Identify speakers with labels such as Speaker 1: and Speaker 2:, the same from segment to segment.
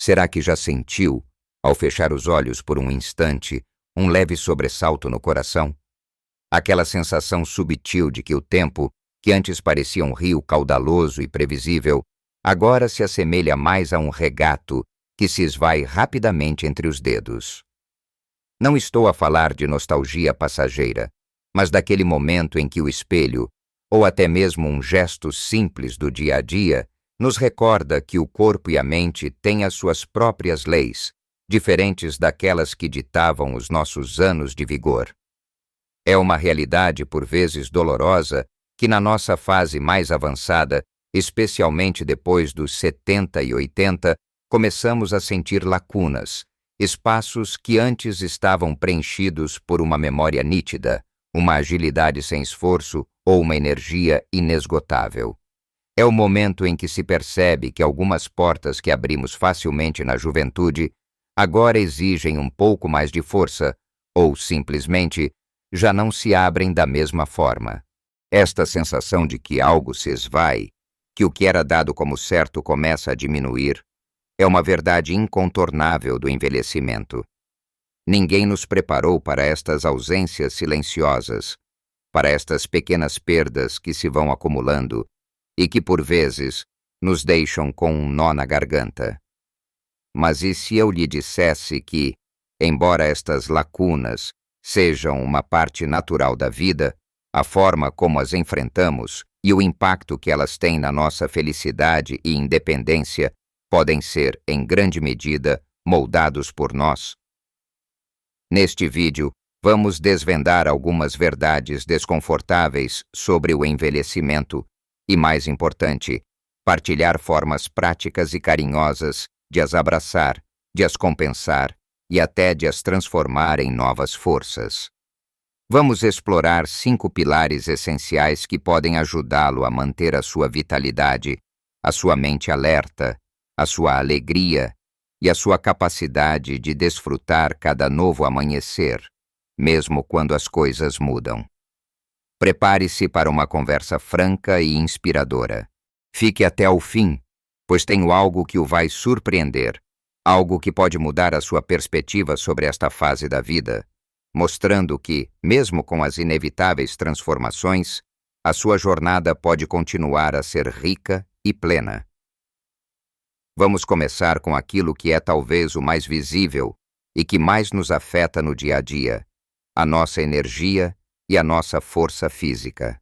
Speaker 1: Será que já sentiu, ao fechar os olhos por um instante, um leve sobressalto no coração? Aquela sensação subtil de que o tempo, que antes parecia um rio caudaloso e previsível, agora se assemelha mais a um regato que se esvai rapidamente entre os dedos. Não estou a falar de nostalgia passageira, mas daquele momento em que o espelho, ou até mesmo um gesto simples do dia a dia, nos recorda que o corpo e a mente têm as suas próprias leis, diferentes daquelas que ditavam os nossos anos de vigor. É uma realidade por vezes dolorosa que na nossa fase mais avançada, especialmente depois dos 70 e 80, começamos a sentir lacunas, espaços que antes estavam preenchidos por uma memória nítida, uma agilidade sem esforço ou uma energia inesgotável. É o momento em que se percebe que algumas portas que abrimos facilmente na juventude agora exigem um pouco mais de força ou, simplesmente, já não se abrem da mesma forma. Esta sensação de que algo se esvai, que o que era dado como certo começa a diminuir, é uma verdade incontornável do envelhecimento. Ninguém nos preparou para estas ausências silenciosas, para estas pequenas perdas que se vão acumulando e que, por vezes, nos deixam com um nó na garganta. Mas e se eu lhe dissesse que, embora estas lacunas sejam uma parte natural da vida, a forma como as enfrentamos e o impacto que elas têm na nossa felicidade e independência podem ser, em grande medida, moldados por nós? Neste vídeo, vamos desvendar algumas verdades desconfortáveis sobre o envelhecimento e, mais importante, partilhar formas práticas e carinhosas de as abraçar, de as compensar e até de as transformar em novas forças. Vamos explorar 5 pilares essenciais que podem ajudá-lo a manter a sua vitalidade, a sua mente alerta, a sua alegria e a sua capacidade de desfrutar cada novo amanhecer, mesmo quando as coisas mudam. Prepare-se para uma conversa franca e inspiradora. Fique até o fim, pois tenho algo que o vai surpreender, algo que pode mudar a sua perspectiva sobre esta fase da vida, mostrando que, mesmo com as inevitáveis transformações, a sua jornada pode continuar a ser rica e plena. Vamos começar com aquilo que é talvez o mais visível e que mais nos afeta no dia a dia, a nossa energia e a nossa força física.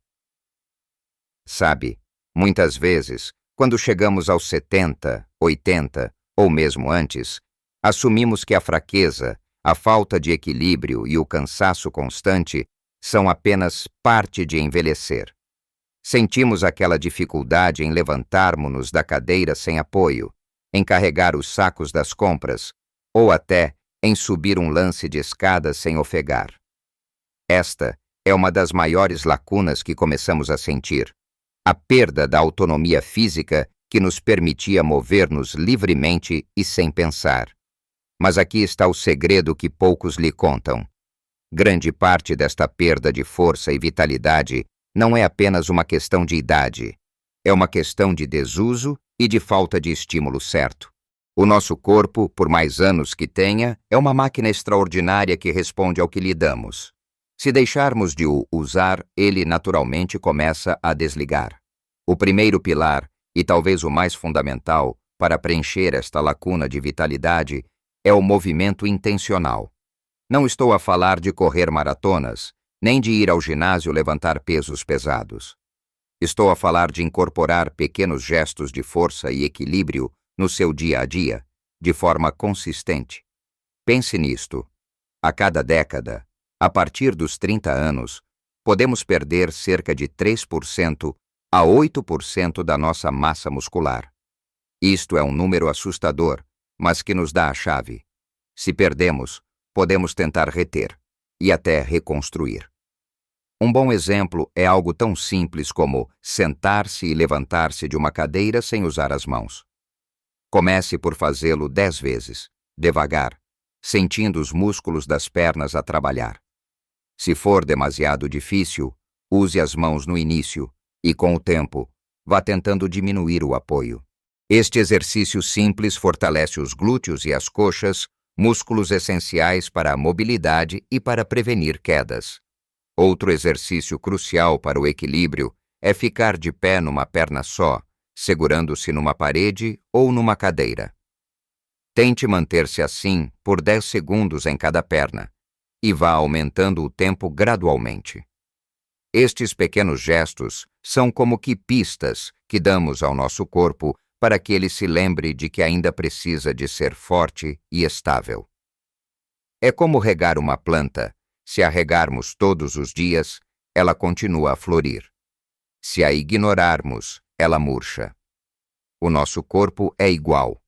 Speaker 1: Sabe, muitas vezes, quando chegamos aos 70, 80 ou mesmo antes, assumimos que a fraqueza, a falta de equilíbrio e o cansaço constante são apenas parte de envelhecer. Sentimos aquela dificuldade em levantarmos-nos da cadeira sem apoio, em carregar os sacos das compras, ou até em subir um lance de escada sem ofegar. Esta é uma das maiores lacunas que começamos a sentir, a perda da autonomia física que nos permitia mover-nos livremente e sem pensar. Mas aqui está o segredo que poucos lhe contam. Grande parte desta perda de força e vitalidade não é apenas uma questão de idade, é uma questão de desuso e de falta de estímulo certo. O nosso corpo, por mais anos que tenha, é uma máquina extraordinária que responde ao que lhe damos. Se deixarmos de o usar, ele naturalmente começa a desligar. O primeiro pilar, e talvez o mais fundamental, para preencher esta lacuna de vitalidade, é o movimento intencional. Não estou a falar de correr maratonas, nem de ir ao ginásio levantar pesos pesados. Estou a falar de incorporar pequenos gestos de força e equilíbrio no seu dia a dia, de forma consistente. Pense nisto. A cada década, a partir dos 30 anos, podemos perder cerca de 3% a 8% da nossa massa muscular. Isto é um número assustador, mas que nos dá a chave. Se perdemos, podemos tentar reter e até reconstruir. Um bom exemplo é algo tão simples como sentar-se e levantar-se de uma cadeira sem usar as mãos. Comece por fazê-lo 10 vezes, devagar, sentindo os músculos das pernas a trabalhar. Se for demasiado difícil, use as mãos no início e, com o tempo, vá tentando diminuir o apoio. Este exercício simples fortalece os glúteos e as coxas, músculos essenciais para a mobilidade e para prevenir quedas. Outro exercício crucial para o equilíbrio é ficar de pé numa perna só, segurando-se numa parede ou numa cadeira. Tente manter-se assim por 10 segundos em cada perna e vá aumentando o tempo gradualmente. Estes pequenos gestos são como que pistas que damos ao nosso corpo para que ele se lembre de que ainda precisa de ser forte e estável. É como regar uma planta. Se a regarmos todos os dias, ela continua a florir. Se a ignorarmos, ela murcha. O nosso corpo é igual.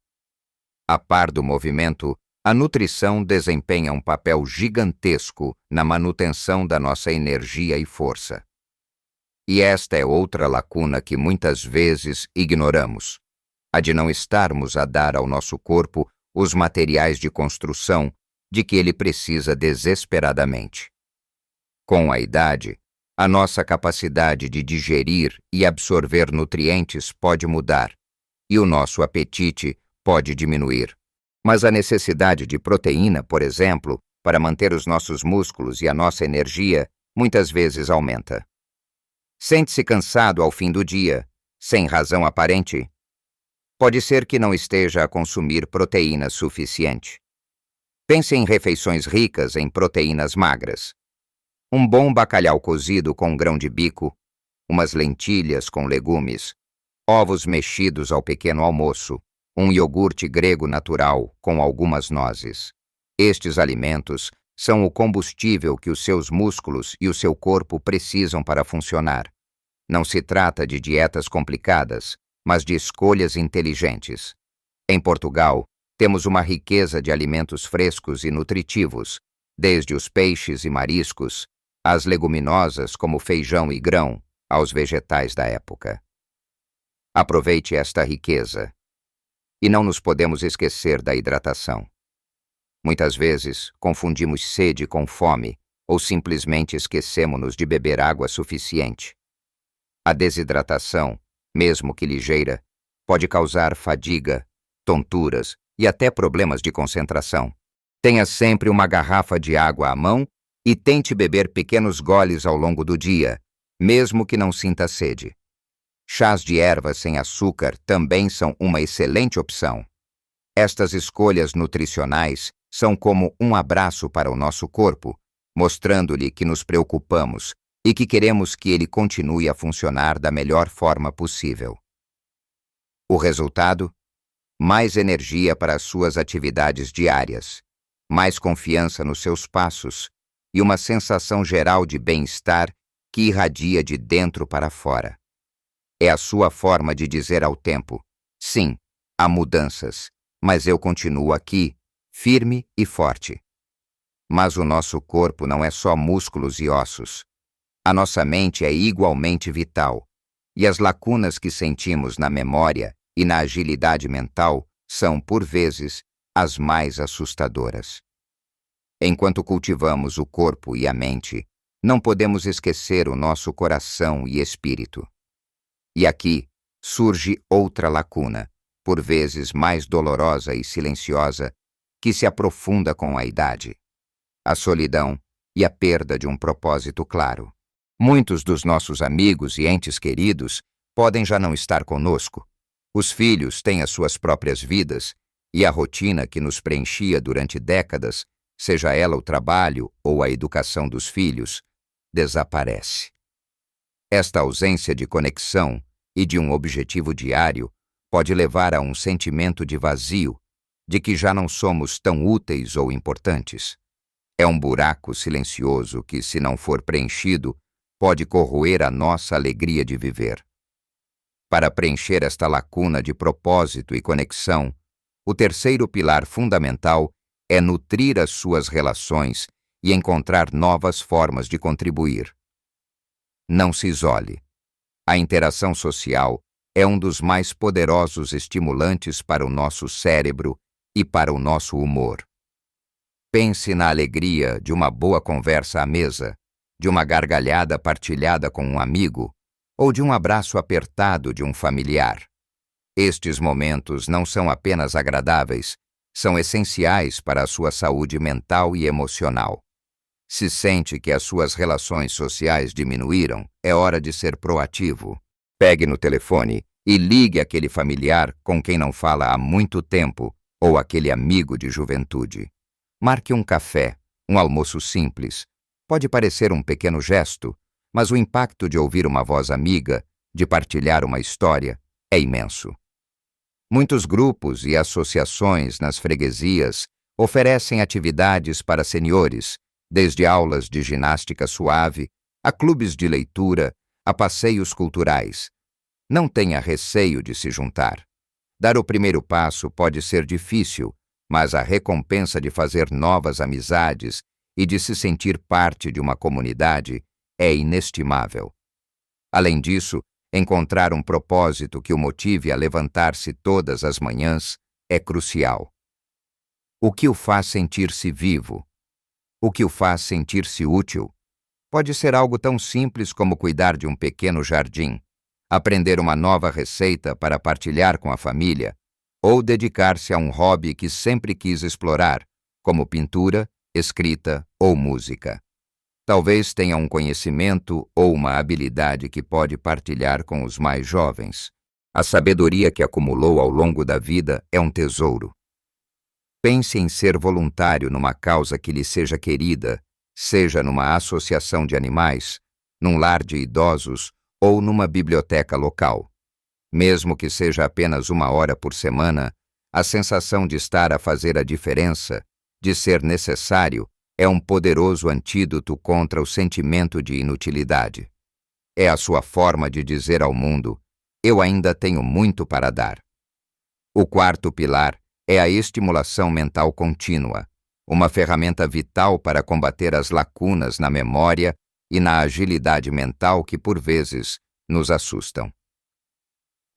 Speaker 1: A par do movimento, a nutrição desempenha um papel gigantesco na manutenção da nossa energia e força. E esta é outra lacuna que muitas vezes ignoramos, a de não estarmos a dar ao nosso corpo os materiais de construção de que ele precisa desesperadamente. Com a idade, a nossa capacidade de digerir e absorver nutrientes pode mudar, e o nosso apetite pode diminuir. Mas a necessidade de proteína, por exemplo, para manter os nossos músculos e a nossa energia, muitas vezes aumenta. Sente-se cansado ao fim do dia, sem razão aparente? Pode ser que não esteja a consumir proteína suficiente. Pense em refeições ricas em proteínas magras. Um bom bacalhau cozido com grão de bico, umas lentilhas com legumes, ovos mexidos ao pequeno almoço, um iogurte grego natural com algumas nozes. Estes alimentos são o combustível que os seus músculos e o seu corpo precisam para funcionar. Não se trata de dietas complicadas, mas de escolhas inteligentes. Em Portugal, temos uma riqueza de alimentos frescos e nutritivos, desde os peixes e mariscos, às leguminosas como feijão e grão, aos vegetais da época. Aproveite esta riqueza. E não nos podemos esquecer da hidratação. Muitas vezes, confundimos sede com fome ou simplesmente esquecemos-nos de beber água suficiente. A desidratação, mesmo que ligeira, pode causar fadiga, tonturas e até problemas de concentração. Tenha sempre uma garrafa de água à mão e tente beber pequenos goles ao longo do dia, mesmo que não sinta sede. Chás de ervas sem açúcar também são uma excelente opção. Estas escolhas nutricionais são como um abraço para o nosso corpo, mostrando-lhe que nos preocupamos e que queremos que ele continue a funcionar da melhor forma possível. O resultado? Mais energia para as suas atividades diárias, mais confiança nos seus passos e uma sensação geral de bem-estar que irradia de dentro para fora. É a sua forma de dizer ao tempo: sim, há mudanças, mas eu continuo aqui, firme e forte. Mas o nosso corpo não é só músculos e ossos. A nossa mente é igualmente vital, e as lacunas que sentimos na memória e na agilidade mental são, por vezes, as mais assustadoras. Enquanto cultivamos o corpo e a mente, não podemos esquecer o nosso coração e espírito. E aqui surge outra lacuna, por vezes mais dolorosa e silenciosa, que se aprofunda com a idade: a solidão e a perda de um propósito claro. Muitos dos nossos amigos e entes queridos podem já não estar conosco. Os filhos têm as suas próprias vidas e a rotina que nos preenchia durante décadas, seja ela o trabalho ou a educação dos filhos, desaparece. Esta ausência de conexão e de um objetivo diário pode levar a um sentimento de vazio, de que já não somos tão úteis ou importantes. É um buraco silencioso que, se não for preenchido, pode corroer a nossa alegria de viver. Para preencher esta lacuna de propósito e conexão, o terceiro pilar fundamental é nutrir as suas relações e encontrar novas formas de contribuir. Não se isole. A interação social é um dos mais poderosos estimulantes para o nosso cérebro e para o nosso humor. Pense na alegria de uma boa conversa à mesa, de uma gargalhada partilhada com um amigo ou de um abraço apertado de um familiar. Estes momentos não são apenas agradáveis, são essenciais para a sua saúde mental e emocional. Se sente que as suas relações sociais diminuíram, é hora de ser proativo. Pegue no telefone e ligue aquele familiar com quem não fala há muito tempo ou aquele amigo de juventude. Marque um café, um almoço simples. Pode parecer um pequeno gesto, mas o impacto de ouvir uma voz amiga, de partilhar uma história, é imenso. Muitos grupos e associações nas freguesias oferecem atividades para seniores, desde aulas de ginástica suave, a clubes de leitura, a passeios culturais. Não tenha receio de se juntar. Dar o primeiro passo pode ser difícil, mas a recompensa de fazer novas amizades e de se sentir parte de uma comunidade é inestimável. Além disso, encontrar um propósito que o motive a levantar-se todas as manhãs é crucial. O que o faz sentir-se vivo? O que o faz sentir-se útil? Pode ser algo tão simples como cuidar de um pequeno jardim, aprender uma nova receita para partilhar com a família, ou dedicar-se a um hobby que sempre quis explorar, como pintura, escrita ou música. Talvez tenha um conhecimento ou uma habilidade que pode partilhar com os mais jovens. A sabedoria que acumulou ao longo da vida é um tesouro. Pense em ser voluntário numa causa que lhe seja querida, seja numa associação de animais, num lar de idosos ou numa biblioteca local. Mesmo que seja apenas 1 hora por semana, a sensação de estar a fazer a diferença, de ser necessário, é um poderoso antídoto contra o sentimento de inutilidade. É a sua forma de dizer ao mundo: eu ainda tenho muito para dar. O quarto pilar é a estimulação mental contínua, uma ferramenta vital para combater as lacunas na memória e na agilidade mental que, por vezes, nos assustam.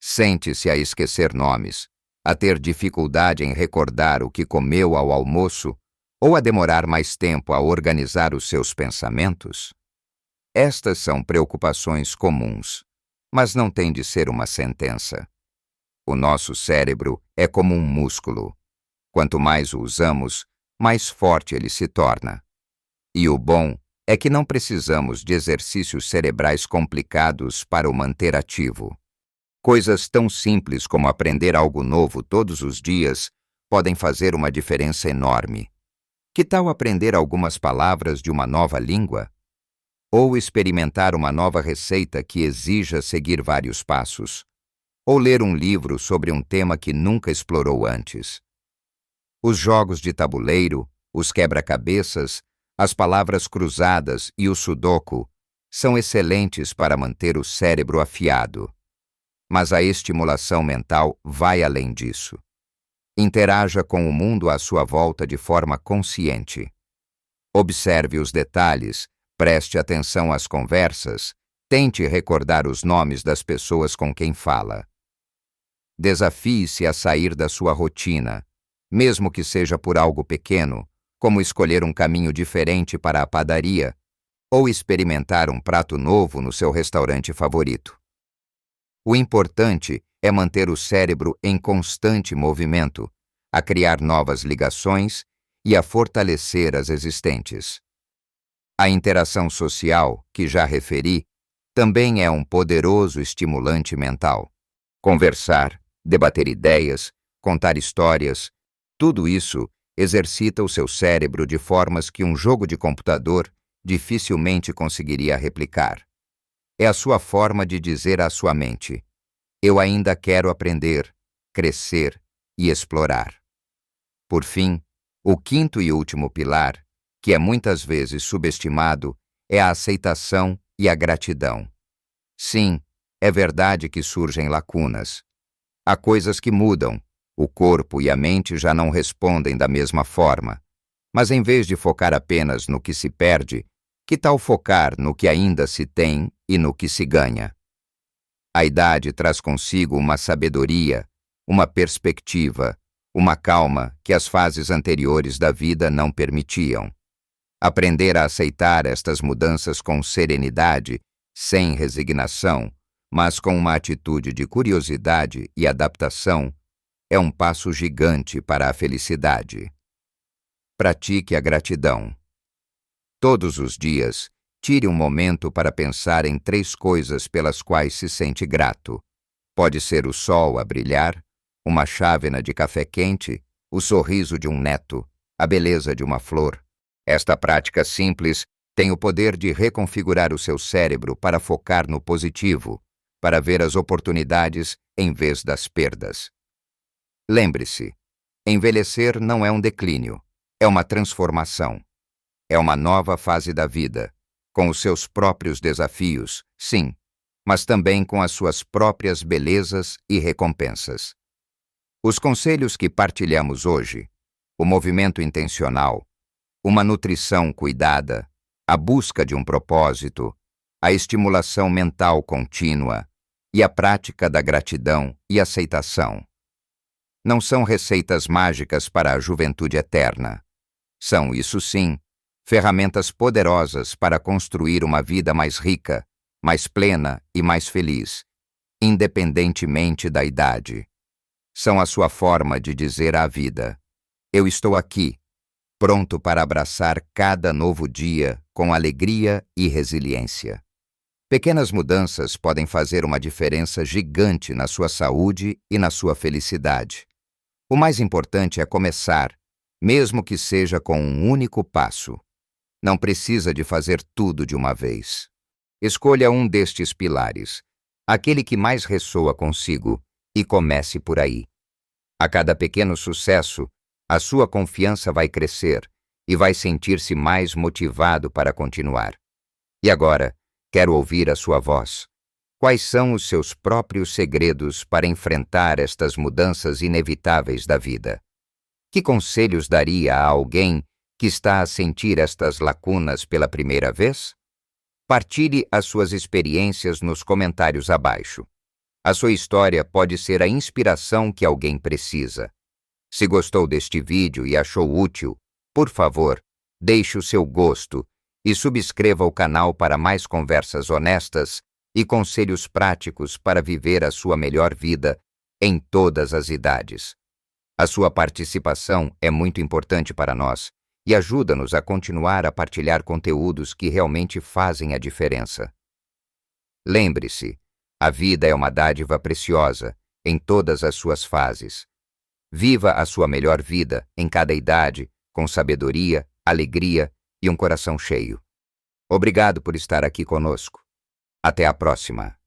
Speaker 1: Sente-se a esquecer nomes, a ter dificuldade em recordar o que comeu ao almoço ou a demorar mais tempo a organizar os seus pensamentos? Estas são preocupações comuns, mas não tem de ser uma sentença. O nosso cérebro é como um músculo. Quanto mais o usamos, mais forte ele se torna. E o bom é que não precisamos de exercícios cerebrais complicados para o manter ativo. Coisas tão simples como aprender algo novo todos os dias podem fazer uma diferença enorme. Que tal aprender algumas palavras de uma nova língua? Ou experimentar uma nova receita que exija seguir vários passos? Ou ler um livro sobre um tema que nunca explorou antes? Os jogos de tabuleiro, os quebra-cabeças, as palavras cruzadas e o sudoku são excelentes para manter o cérebro afiado. Mas a estimulação mental vai além disso. Interaja com o mundo à sua volta de forma consciente. Observe os detalhes, preste atenção às conversas, tente recordar os nomes das pessoas com quem fala. Desafie-se a sair da sua rotina, mesmo que seja por algo pequeno, como escolher um caminho diferente para a padaria ou experimentar um prato novo no seu restaurante favorito. O importante é manter o cérebro em constante movimento, a criar novas ligações e a fortalecer as existentes. A interação social, que já referi, também é um poderoso estimulante mental. Conversar, debater ideias, contar histórias, tudo isso exercita o seu cérebro de formas que um jogo de computador dificilmente conseguiria replicar. É a sua forma de dizer à sua mente: eu ainda quero aprender, crescer e explorar. Por fim, o quinto e último pilar, que é muitas vezes subestimado, é a aceitação e a gratidão. Sim, é verdade que surgem lacunas. Há coisas que mudam, o corpo e a mente já não respondem da mesma forma. Mas em vez de focar apenas no que se perde, que tal focar no que ainda se tem e no que se ganha? A idade traz consigo uma sabedoria, uma perspectiva, uma calma que as fases anteriores da vida não permitiam. Aprender a aceitar estas mudanças com serenidade, sem resignação, mas com uma atitude de curiosidade e adaptação, é um passo gigante para a felicidade. Pratique a gratidão. Todos os dias, tire um momento para pensar em 3 coisas pelas quais se sente grato. Pode ser o sol a brilhar, uma chávena de café quente, o sorriso de um neto, a beleza de uma flor. Esta prática simples tem o poder de reconfigurar o seu cérebro para focar no positivo, para ver as oportunidades em vez das perdas. Lembre-se, envelhecer não é um declínio, é uma transformação. É uma nova fase da vida, com os seus próprios desafios, sim, mas também com as suas próprias belezas e recompensas. Os conselhos que partilhamos hoje, o movimento intencional, uma nutrição cuidada, a busca de um propósito, a estimulação mental contínua e a prática da gratidão e aceitação. Não são receitas mágicas para a juventude eterna. São, isso sim, ferramentas poderosas para construir uma vida mais rica, mais plena e mais feliz, independentemente da idade. São a sua forma de dizer à vida: eu estou aqui, pronto para abraçar cada novo dia com alegria e resiliência. Pequenas mudanças podem fazer uma diferença gigante na sua saúde e na sua felicidade. O mais importante é começar, mesmo que seja com um único passo. Não precisa de fazer tudo de uma vez. Escolha um destes pilares, aquele que mais ressoa consigo, e comece por aí. A cada pequeno sucesso, a sua confiança vai crescer e vai sentir-se mais motivado para continuar. E agora, quero ouvir a sua voz. Quais são os seus próprios segredos para enfrentar estas mudanças inevitáveis da vida? Que conselhos daria a alguém que está a sentir estas lacunas pela primeira vez? Partilhe as suas experiências nos comentários abaixo. A sua história pode ser a inspiração que alguém precisa. Se gostou deste vídeo e achou útil, por favor, deixe o seu gosto e subscreva o canal para mais conversas honestas e conselhos práticos para viver a sua melhor vida em todas as idades. A sua participação é muito importante para nós e ajuda-nos a continuar a partilhar conteúdos que realmente fazem a diferença. Lembre-se, a vida é uma dádiva preciosa em todas as suas fases. Viva a sua melhor vida em cada idade, com sabedoria, alegria e um coração cheio. Obrigado por estar aqui conosco. Até a próxima.